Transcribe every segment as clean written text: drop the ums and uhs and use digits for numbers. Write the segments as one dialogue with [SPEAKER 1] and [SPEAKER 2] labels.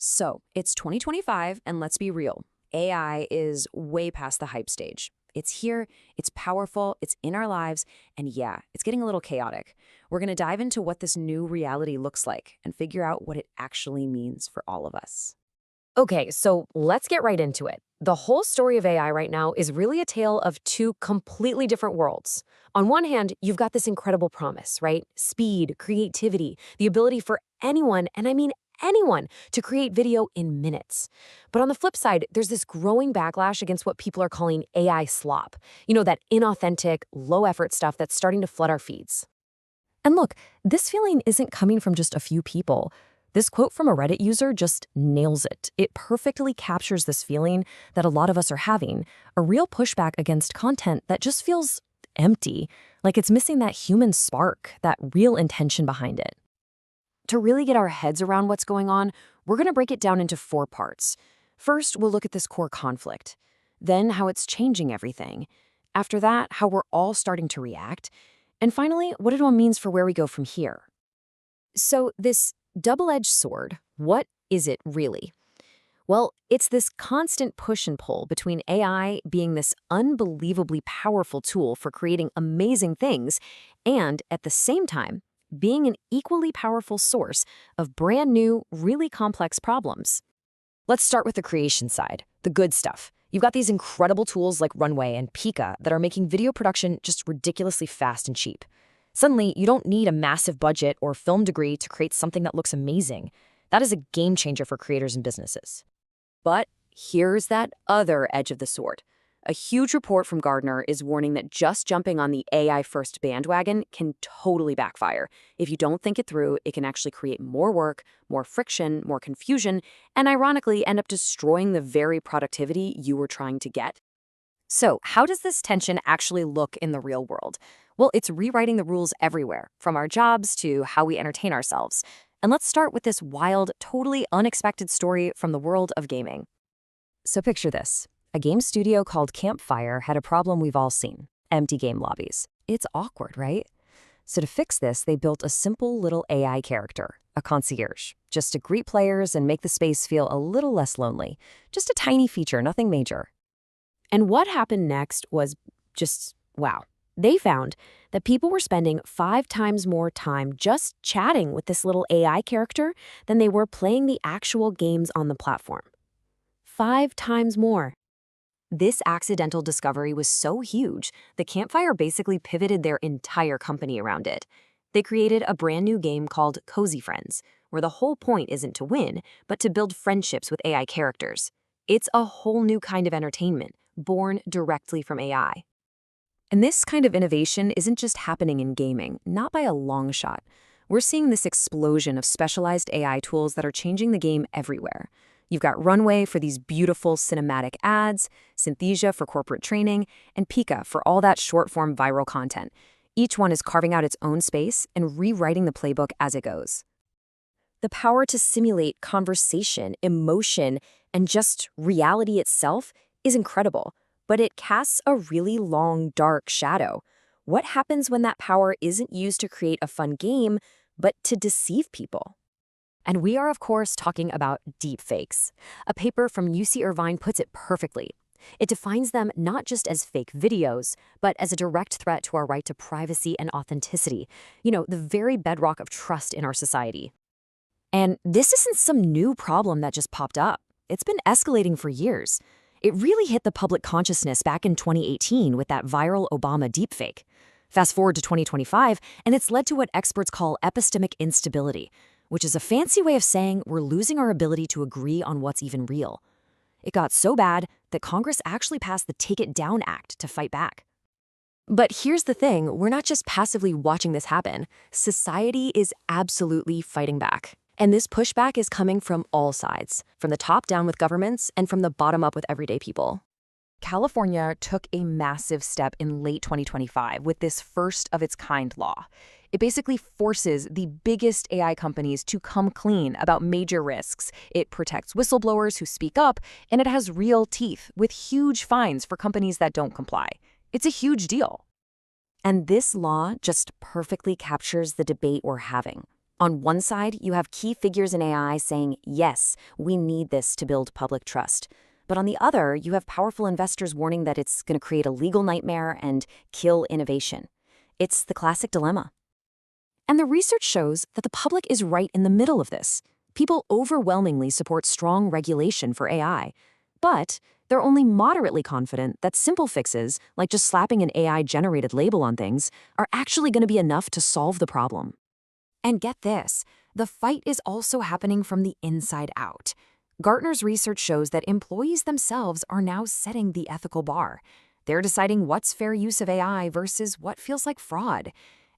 [SPEAKER 1] So, it's 2025, and let's be real. AI is way past the hype stage. It's here, it's powerful, it's in our lives, and yeah, it's getting a little chaotic. We're going to dive into what this new reality looks like and figure out what it actually means for all of us.
[SPEAKER 2] Okay, so let's get right into it. The whole story of AI right now is really a tale of two completely different worlds. On one hand, you've got this incredible promise, right? Speed, creativity, the ability for anyone, and I mean anyone, to create video in minutes. But on the flip side, there's this growing backlash against what people are calling AI slop. You know, that inauthentic, low-effort stuff that's starting to flood our feeds. And look, this feeling isn't coming from just a few people. This quote from a Reddit user just nails it. It perfectly captures this feeling that a lot of us are having, a real pushback against content that just feels empty, like it's missing that human spark, that real intention behind it. To really get our heads around what's going on, we're going to break it down into 4 parts. First, we'll look at this core conflict. Then, how it's changing everything. After that, how we're all starting to react. And finally, what it all means for where we go from here. So this double-edged sword, what is it really? Well, it's this constant push and pull between AI being this unbelievably powerful tool for creating amazing things and, at the same time, being an equally powerful source of brand new, really complex problems. Let's start with the creation side, the good stuff. You've got these incredible tools like Runway and Pika that are making video production just ridiculously fast and cheap. Suddenly, you don't need a massive budget or film degree to create something that looks amazing. That is a game changer for creators and businesses. But here's that other edge of the sword. A huge report from Gartner is warning that just jumping on the AI-first bandwagon can totally backfire. If you don't think it through, it can actually create more work, more friction, more confusion, and ironically end up destroying the very productivity you were trying to get. So, how does this tension actually look in the real world? Well, it's rewriting the rules everywhere, from our jobs to how we entertain ourselves. And let's start with this wild, totally unexpected story from the world of gaming. So picture this. A game studio called Campfire had a problem we've all seen: empty game lobbies. It's awkward, right? So to fix this, they built a simple little AI character, a concierge, just to greet players and make the space feel a little less lonely. Just a tiny feature, nothing major. And what happened next was just, wow. They found that people were spending 5 times more time just chatting with this little AI character than they were playing the actual games on the platform. 5 times more. This accidental discovery was so huge, the Campfire basically pivoted their entire company around it. They created a brand new game called Cozy Friends, where the whole point isn't to win, but to build friendships with AI characters. It's a whole new kind of entertainment, born directly from AI. And this kind of innovation isn't just happening in gaming, not by a long shot. We're seeing this explosion of specialized AI tools that are changing the game everywhere. You've got Runway for these beautiful cinematic ads, Synthesia for corporate training, and Pika for all that short-form viral content. Each one is carving out its own space and rewriting the playbook as it goes. The power to simulate conversation, emotion, and just reality itself is incredible, but it casts a really long, dark shadow. What happens when that power isn't used to create a fun game, but to deceive people? And we are, of course, talking about deepfakes. A paper from UC Irvine puts it perfectly. It defines them not just as fake videos, but as a direct threat to our right to privacy and authenticity. You know, the very bedrock of trust in our society. And this isn't some new problem that just popped up. It's been escalating for years. It really hit the public consciousness back in 2018 with that viral Obama deepfake. Fast forward to 2025, and it's led to what experts call epistemic instability, which is a fancy way of saying we're losing our ability to agree on what's even real. It got so bad that Congress actually passed the Take It Down Act to fight back. But here's the thing, we're not just passively watching this happen. Society is absolutely fighting back. And this pushback is coming from all sides, from the top down with governments and from the bottom up with everyday people. California took a massive step in late 2025 with this first-of-its-kind law. It basically forces the biggest AI companies to come clean about major risks. It protects whistleblowers who speak up, and it has real teeth with huge fines for companies that don't comply. It's a huge deal. And this law just perfectly captures the debate we're having.
[SPEAKER 1] On one side, you have key figures in AI saying, yes, we need this to build public trust. But on the other, you have powerful investors warning that it's going to create a legal nightmare and kill innovation. It's the classic dilemma.
[SPEAKER 2] And the research shows that the public is right in the middle of this. People overwhelmingly support strong regulation for AI. But they're only moderately confident that simple fixes, like just slapping an AI-generated label on things, are actually going to be enough to solve the problem. And get this, the fight is also happening from the inside out. Gartner's research shows that employees themselves are now setting the ethical bar. They're deciding what's fair use of AI versus what feels like fraud.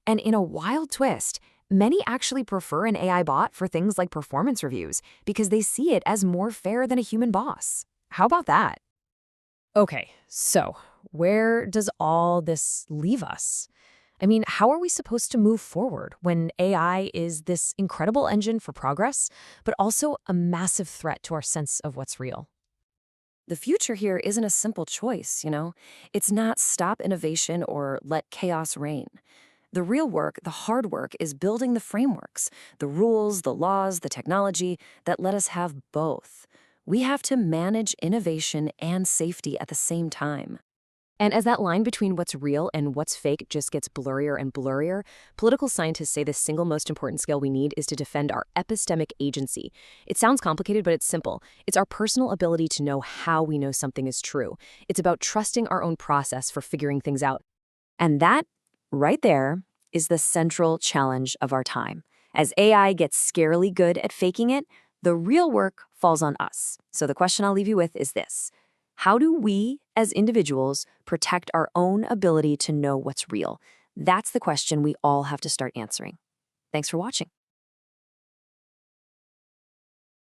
[SPEAKER 2] And in a wild twist, many actually prefer an AI bot for things like performance reviews because they see it as more fair than a human boss. How about that? Okay, so where does all this leave us? I mean, how are we supposed to move forward when AI is this incredible engine for progress, but also a massive threat to our sense of what's real?
[SPEAKER 1] The future here isn't a simple choice, you know? It's not stop innovation or let chaos reign. The real work, the hard work, is building the frameworks, the rules, the laws, the technology that let us have both. We have to manage innovation and safety at the same time.
[SPEAKER 2] And as that line between what's real and what's fake just gets blurrier and blurrier, political scientists say the single most important skill we need is to defend our epistemic agency. It sounds complicated, but it's simple. It's our personal ability to know how we know something is true. It's about trusting our own process for figuring things out.
[SPEAKER 1] And that, right there, is the central challenge of our time. As AI gets scarily good at faking it, the real work falls on us. So the question I'll leave you with is this. How do we, as individuals, protect our own ability to know what's real? That's the question we all have to start answering. Thanks for watching.